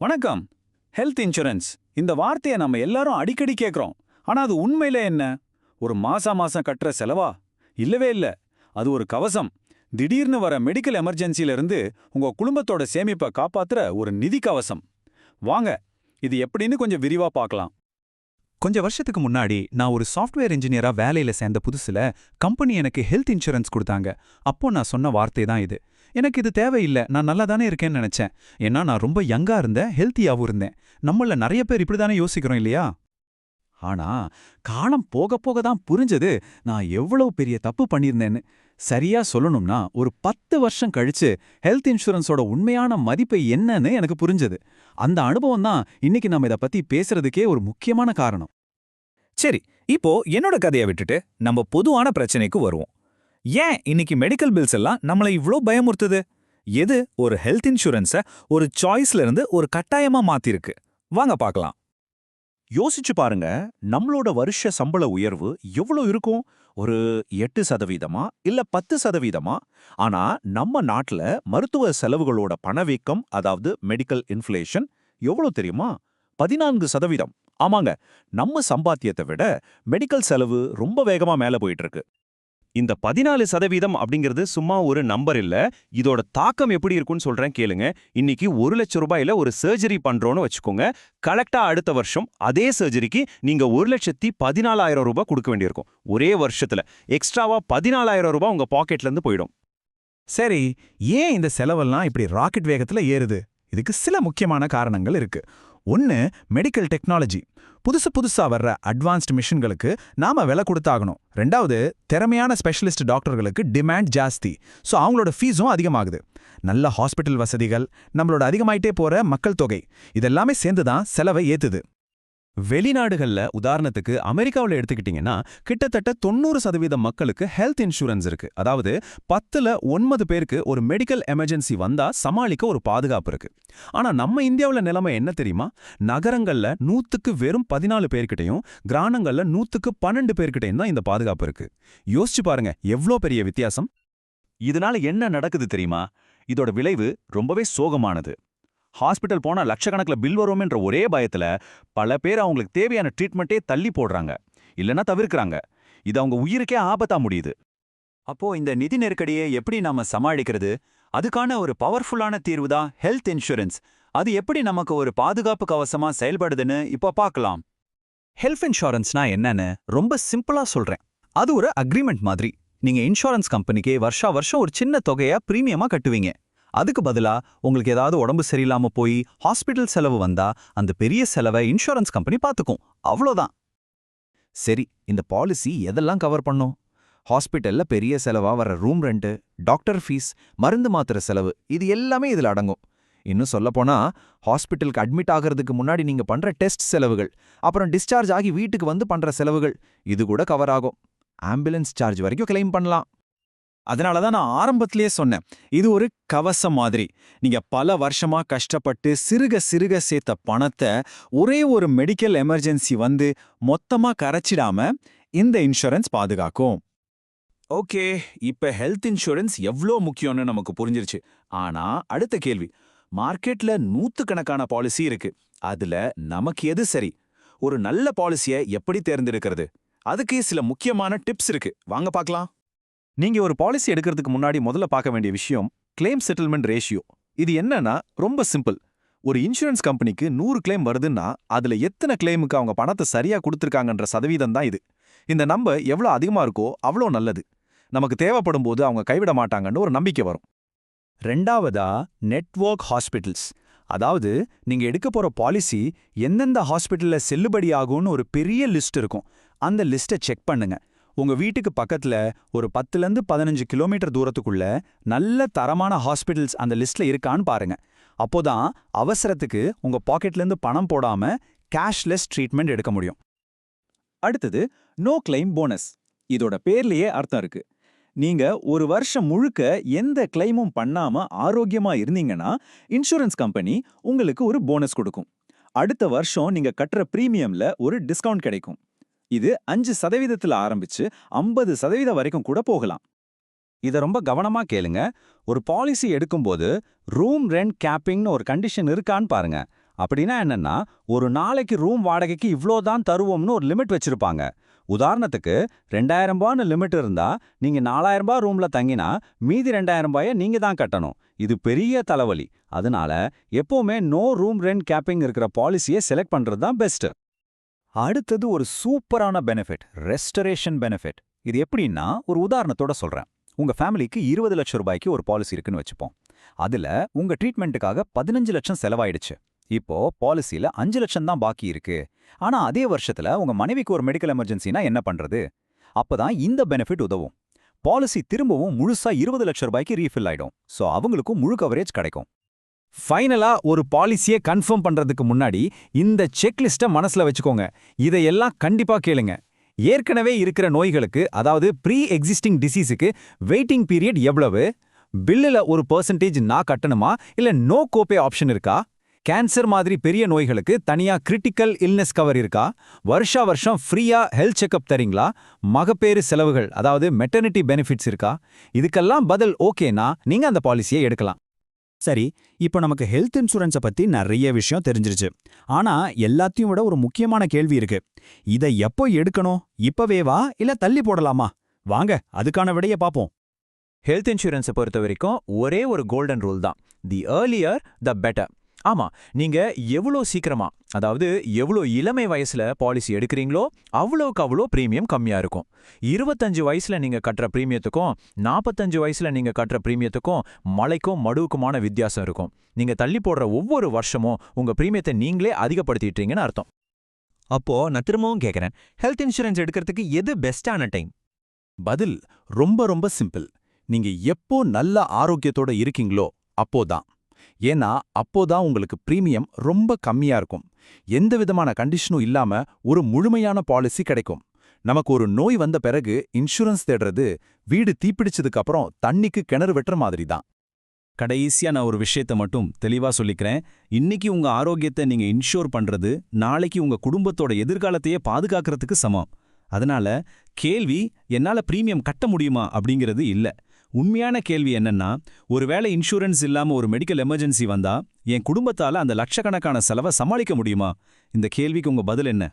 வணக்கம். Health insurance இந்த வார்த்தையை நம்ம எல்லாரும் அடிக்கடி கேட்குறோம். ஆனா அது உண்மையில என்ன? ஒரு மாசம் கட்டுற செலவா? இல்லவே இல்ல. அது ஒரு கவசம். திடீர்னு வர மெடிக்கல் எமர்ஜென்சில இருந்து உங்க குடும்பத்தோட சேமிப்பை காப்பாத்துற ஒரு நிதி கவசம். வாங்க, இது எப்படின்னு கொஞ்சம் விரிவா பார்க்கலாம். கொஞ்ச வருஷத்துக்கு முன்னாடி நான் ஒரு சாஃப்ட்வேர் இன்ஜினியரா வேலையில சேர்ந்த புதுசுல கம்பெனி எனக்கு ஹெல்த் இன்சூரன்ஸ் கொடுத்தாங்க. அப்போ நான் சொன்ன வார்த்தை தான் இது. எனக்கு இது தேவையில்லை, நான் நல்லா தானே இருக்கேன்னு நினைச்சேன். ஏன்னா நான் ரொம்ப யங்கா இருந்தேன், ஹெல்த்தியாவும் இருந்தேன். நம்மள நிறைய பேர் இப்படிதானே யோசிக்கிறோம் இல்லையா? ஆனா காலம் போக போக தான் புரிஞ்சது நான் எவ்வளவு பெரிய தப்பு பண்ணியிருந்தேன்னு. சரியா சொல்லணும்னா ஒரு 10 வருஷம் கழிச்சு ஹெல்த் இன்சூரன்ஸோட உண்மையான மதிப்பை என்னன்னு எனக்கு புரிஞ்சது. அந்த அனுபவம் தான் இன்னைக்கு நம்ம இத பத்தி பேசுறதுக்கே ஒரு முக்கியமான காரணம். சரி, இப்போ என்னோட கதையை விட்டுட்டு நம்ம பொதுவான பிரச்சனைக்கு வருவோம். ஏன் இன்னைக்கு மெடிக்கல் பில்ஸ் எல்லாம் நம்மளை இவ்ளோ பயமுறுத்துது? எது ஒரு ஹெல்த் இன்சூரன்ஸை ஒரு சாய்ஸ்ல இருந்து ஒரு கட்டாயமா மாத்திருக்கு? வாங்க பார்க்கலாம். யோசிச்சு பாருங்க, நம்மளோட வருஷ சம்பள உயர்வு எவ்வளவு இருக்கும்? ஒரு 8% இல்ல 10%? ஆனா நம்ம நாட்டுல மருத்துவ செலவுகளோட பணவீக்கம், அதாவது மெடிக்கல் இன்ஃப்ளேஷன் எவ்வளவு தெரியுமா? 14%. ஆமாங்க, நம்ம சம்பாத்தியத்தை விட மெடிக்கல் செலவு ரொம்ப வேகமா மேல போயிட்டு இருக்கு. இந்த 14% அப்படிங்கிறது சும்மா ஒரு நம்பர் இல்ல. இதோட தாக்கம் எப்படி இருக்கும்னு சொல்றேன் கேளுங்க. இன்னைக்கு 1,00,000 ஒரு சர்ஜரி பண்றோம்னு வச்சுக்கோங்க. கரெக்டா அடுத்த வருஷம் அதே சர்ஜரிக்கு நீங்க 1,14,000 கொடுக்க வேண்டியிருக்கும். ஒரே வருஷத்துல எக்ஸ்ட்ராவா 14,000 உங்க பாக்கெட்ல இருந்து போயிடும். சரி, ஏன் இந்த செலவெல்லாம் இப்படி ராக்கெட் வேகத்துல ஏறுது? இதுக்கு சில முக்கியமான காரணங்கள் இருக்கு. ஒன்னு, மெடிக்கல் டெக்னாலஜி. புதுசா வர்ற அட்வான்ஸ்ட் மிஷின்களுக்கு நாம விலை கொடுத்தாகணும். ரெண்டாவது, திறமையான ஸ்பெஷலிஸ்ட் டாக்டர்களுக்கு டிமாண்ட் ஜாஸ்தி. ஸோ அவங்களோட ஃபீஸும் அதிகமாகுது. நல்ல ஹாஸ்பிட்டல் வசதிகள், நம்மளோட அதிகமாயிட்டே போற மக்கள் தொகை, இதெல்லாமே சேர்ந்து தான் செலவை ஏத்துது. வெளிநாடுகள்ல உதாரணத்துக்கு அமெரிக்காவில் எடுத்துக்கிட்டீங்கன்னா கிட்டத்தட்ட 90% மக்களுக்கு ஹெல்த் இன்சூரன்ஸ் இருக்கு. அதாவது 10ல் 9 பேருக்கு ஒரு மெடிக்கல் எமர்ஜென்சி வந்தா சமாளிக்க ஒரு பாதுகாப்பு இருக்கு. ஆனா நம்ம இந்தியாவில் நிலைமை என்ன தெரியுமா? நகரங்கள்ல 100க்கு வெறும் 14 பேர்கிட்டையும், கிராமங்கள்ல 100க்கு 12 பேர்கிட்டையும் தான் இந்த பாதுகாப்பு இருக்கு. யோசிச்சு பாருங்க, எவ்வளோ பெரிய வித்தியாசம். இதனால என்ன நடக்குது தெரியுமா? இதோட விளைவு ரொம்பவே சோகமானது. ஹாஸ்பிட்டல் போனா லட்சக்கணக்கில் பில் வரும்ன்ற ஒரே பயத்துல பல பேர் அவங்களுக்கு தேவையான ட்ரீட்மெண்ட்டே தள்ளி போடுறாங்க, இல்லைன்னா தவிர்க்கிறாங்க. இது அவங்க உயிருக்கே ஆபத்தா முடியுது. அப்போ இந்த நிதி நெருக்கடியை எப்படி நாம சமாளிக்கிறது? அதுக்கான ஒரு பவர்ஃபுல்லான தீர்வு தான் ஹெல்த் இன்சூரன்ஸ். அது எப்படி நமக்கு ஒரு பாதுகாப்பு கவசமா செயல்படுதுன்னு இப்போ பார்க்கலாம். ஹெல்த் இன்சூரன்ஸ்னா என்னன்னு ரொம்ப சிம்பிளா சொல்றேன். அது ஒரு அக்ரிமெண்ட் மாதிரி. நீங்க இன்சூரன்ஸ் கம்பெனிக்கு வருஷா வருஷம் ஒரு சின்ன தொகையா பிரீமியமா கட்டுவீங்க. அதுக்கு பதிலா உங்களுக்கு ஏதாவது உடம்பு சரியில்லாம போய் ஹாஸ்பிட்டல் செலவு வந்தா அந்த பெரிய செலவை இன்சூரன்ஸ் கம்பெனி பார்த்துக்கும். அவ்வளோதான். சரி, இந்த பாலிசி எதெல்லாம் கவர் பண்ணும்? ஹாஸ்பிட்டல்ல பெரிய செலவா வர ரூம் ரெண்ட், டாக்டர் ஃபீஸ், மருந்து மாத்திரை செலவு, இது எல்லாமே இதுல அடங்கும். இன்னும் சொல்லப்போனா ஹாஸ்பிட்டலுக்கு அட்மிட் ஆகிறதுக்கு முன்னாடி நீங்க பண்ற டெஸ்ட் செலவுகள், அப்புறம் டிஸ்சார்ஜ் ஆகி வீட்டுக்கு வந்து பண்ற செலவுகள், இது கூட கவர் ஆகும். ஆம்புலன்ஸ் சார்ஜ் வரைக்கும் கிளைம் பண்ணலாம். அதனால தான் நான் ஆரம்பத்திலேயே சொன்னேன், இது ஒரு கவசம் மாதிரி. நீங்க பல வருஷமா கஷ்டப்பட்டு சிறுக சிறுக சேர்த்த பணத்தை ஒரே ஒரு மெடிக்கல் எமர்ஜென்சி வந்து மொத்தமா கரைச்சிடாம இந்த இன்சூரன்ஸ் பாதுகாக்கும். ஓகே, இப்ப ஹெல்த் இன்சூரன்ஸ் எவ்வளோ முக்கியம்னு நமக்கு புரிஞ்சிருச்சு. ஆனா அடுத்த கேள்வி, மார்க்கெட்ல நூத்துக்கணக்கான பாலிசி இருக்கு. அதுல நமக்கு எது சரி? ஒரு நல்ல பாலிசியை எப்படி தேர்ந்தெடுக்கிறது? அதுக்கு சில முக்கியமான டிப்ஸ் இருக்கு, வாங்க பார்க்கலாம். நீங்க ஒரு பாலிசி எடுக்கிறதுக்கு முன்னாடி முதல்ல பார்க்க வேண்டிய விஷயம் கிளைம் செட்டில்மெண்ட் ரேஷியோ. இது என்னன்னா ரொம்ப சிம்பிள். ஒரு இன்சூரன்ஸ் கம்பெனிக்கு 100 கிளைம் வருதுன்னா அதுல எத்தனை கிளைமுக்கு அவங்க பணத்தை சரியா கொடுத்துருக்காங்கன்ற சதவீதம் தான் இது. இந்த நம்பர் எவ்வளோ அதிகமா இருக்கோ அவ்வளோ நல்லது. நமக்கு தேவைப்படும் போது அவங்க கைவிட மாட்டாங்கன்னு ஒரு நம்பிக்கை வரும். ரெண்டாவதா, நெட்வொர்க் ஹாஸ்பிட்டல்ஸ். அதாவது நீங்க எடுக்க போற பாலிசி எந்தெந்த ஹாஸ்பிட்டல்ல செல்லுபடி ஆகும்னு ஒரு பெரிய லிஸ்ட் இருக்கும். அந்த லிஸ்ட்டை செக் பண்ணுங்க. உங்க வீட்டுக்கு பக்கத்துல ஒரு 10லேருந்து 15 கிலோமீட்டர் தூரத்துக்குள்ள நல்ல தரமான ஹாஸ்பிட்டல்ஸ் அந்த லிஸ்ட்ல இருக்கான்னு பாருங்க. அப்போதான் அவசரத்துக்கு உங்க பாக்கெட்லேருந்து பணம் போடாம கேஷ்லெஸ் ட்ரீட்மெண்ட் எடுக்க முடியும். அடுத்தது, நோ கிளைம் போனஸ். இதோட பேர்லயே அர்த்தம் இருக்கு. நீங்க ஒரு வருஷம் முழுக்க எந்த கிளைமும் பண்ணாம ஆரோக்கியமா இருந்தீங்கன்னா இன்சூரன்ஸ் கம்பெனி உங்களுக்கு ஒரு போனஸ் கொடுக்கும். அடுத்த வருஷம் நீங்க கட்டுற பிரீமியம்ல ஒரு டிஸ்கவுண்ட் கிடைக்கும். இது 5% ஆரம்பிச்சு 50% வரைக்கும் கூட போகலாம். இதை ரொம்ப கவனமா கேளுங்க. ஒரு பாலிசி எடுக்கும்போது ரூம் ரெண்ட் கேப்பிங்னு ஒரு கண்டிஷன் இருக்கான்னு பாருங்க. அப்படின்னா என்னன்னா, ஒரு நாளைக்கு ரூம் வாடகைக்கு இவ்ளோ தான் தருவோம்னு ஒரு லிமிட் வச்சிருப்பாங்க. உதாரணத்துக்கு 2000 ரூபான்னு லிமிட் இருந்தா, நீங்க 4000 ரூபாய் ரூம்ல தங்கினா மீதி 2000 ரூபாய நீங்க தான் கட்டணும். இது பெரிய தலைவலி. அதனால எப்பவுமே நோ ரூம் ரெண்ட் கேப்பிங் இருக்கிற பாலிசியை செலக்ட் பண்றது தான் பெஸ்ட். அடுத்தது ஒரு சூப்பரான பெனிஃபிட், ரெஸ்டரேஷன் பெனிஃபிட். இது எப்படின்னா, ஒரு உதாரணத்தோட சொல்றேன். உங்க ஃபேமிலிக்கு 20 லட்சம் ரூபாய்க்கு ஒரு பாலிசி இருக்குன்னு வச்சுப்போம். அதுல உங்க ட்ரீட்மெண்ட்டுக்காக 15 லட்சம் செலவாயிடுச்சு. இப்போ பாலிசில 5 லட்சம் தான் பாக்கி இருக்கு. ஆனா அதே வருஷத்துல உங்க மனைவிக்கு ஒரு மெடிக்கல் எமர்ஜென்சினா என்ன பண்றது? அப்பதான் இந்த பெனிஃபிட் உதவும். பாலிசி திரும்பவும் முழுசா 20 லட்சம் ரூபாய்க்கு ரீஃபில் ஆயிடும். சோ அவங்களுக்கும் முழு கவரேஜ் கிடைக்கும். ஃபைனலா ஒரு பாலிசியை கன்ஃபார்ம் பண்றதுக்கு முன்னாடி இந்த செக்லிஸ்ட்டை மனசுல வச்சுக்கோங்க. இதையெல்லாம் கண்டிப்பா கேளுங்க. ஏற்கனவே இருக்கிற நோய்களுக்கு, அதாவது ப்ரீ எக்ஸிஸ்டிங் டிசீஸுக்கு வெயிட்டிங் பீரியட் எவ்வளவு? பில்லுல ஒரு பெர்சன்டேஜ் நான் கட்டணுமா இல்ல நோ கோபே ஆப்ஷன் இருக்கா? கேன்சர் மாதிரி பெரிய நோய்களுக்கு தனியா கிரிட்டிக்கல் இல்னஸ் கவர் இருக்கா? வருஷா வருஷம் ஃப்ரீயா ஹெல்த் செக்அப் தரீங்களா? மகப்பேறு செலவுகள், அதாவது மெட்டர்னிட்டி பெனிஃபிட்ஸ் இருக்கா? இதுக்கெல்லாம் பதில் ஓகேனா நீங்க அந்த பாலிசியை எடுக்கலாம். சரி, இப்போ நமக்கு ஹெல்த் இன்சூரன்ஸை பத்தி நிறைய விஷயம் தெரிஞ்சிருச்சு. ஆனா எல்லாத்தையும் விட ஒரு முக்கியமான கேள்வி இருக்கு. இதை எப்போ எடுக்கணும்? இப்பவேவா இல்ல தள்ளி போடலாமா? வாங்க அதுக்கான விடைய பாப்போம். ஹெல்த் இன்சூரன்ஸை பொறுத்த வரைக்கும் ஒரே ஒரு கோல்டன் ரூல் தான். தி ஏர்லியர் த பெட்டர். ஆமா, நீங்க எவ்வளோ சீக்கிரமா, அதாவது எவ்வளோ இளமை வயசுல பாலிசி எடுக்கிறீங்களோ அவ்வளோக்கு அவ்வளோ பிரீமியம் கம்மியா இருக்கும். 25 வயசுல நீங்க கட்டுற பிரீமியத்துக்கும் 45 வயசுல நீங்க கட்டுற பிரீமியத்துக்கும் மலைக்கும் மடுவுக்குமான வித்தியாசம் இருக்கும். நீங்க தள்ளி போடுற ஒவ்வொரு வருஷமும் உங்க பிரீமியத்தை நீங்களே அதிகப்படுத்திட்டீங்கன்னு அர்த்தம். அப்போ நான் திரும்பவும் கேக்குறேன், ஹெல்த் இன்சூரன்ஸ் எடுக்கிறதுக்கு எது பெஸ்டான டைம்? பதில் ரொம்ப ரொம்ப சிம்பிள். நீங்க எப்போ நல்ல ஆரோக்கியத்தோட இருக்கீங்களோ அப்போதான். ஏன்னா அப்போதான் உங்களுக்கு பிரீமியம் ரொம்ப கம்மியா இருக்கும். எந்த விதமான கண்டிஷனும் இல்லாம ஒரு முழுமையான பாலிசி கிடைக்கும். நமக்கு ஒரு நோய் வந்த பிறகு இன்சூரன்ஸ் தேடுறது வீடு தீப்பிடிச்சதுக்கு அப்புறம் தண்ணிக்கு கிணறு வெட்டுற மாதிரி தான். கடைசியா நான் ஒரு விஷயத்தை மட்டும் தெளிவா சொல்லிக்கிறேன். இன்னைக்கு உங்க ஆரோக்கியத்தை நீங்க இன்ஷூர் பண்றது நாளைக்கு உங்க குடும்பத்தோட எதிர்காலத்தையே பாதுகாக்கிறதுக்கு சமம். அதனால கேள்வி என்னால பிரீமியம் கட்ட முடியுமா அப்படிங்கிறது இல்ல. உண்மையான கேள்வி என்னன்னா, ஒருவேளை இன்சூரன்ஸ் இல்லாம ஒரு மெடிக்கல் எமர்ஜென்சி வந்தா என் குடும்பத்தால அந்த லட்சக்கணக்கான செலவை சமாளிக்க முடியுமா? இந்த கேள்விக்கு உங்க பதில் என்ன?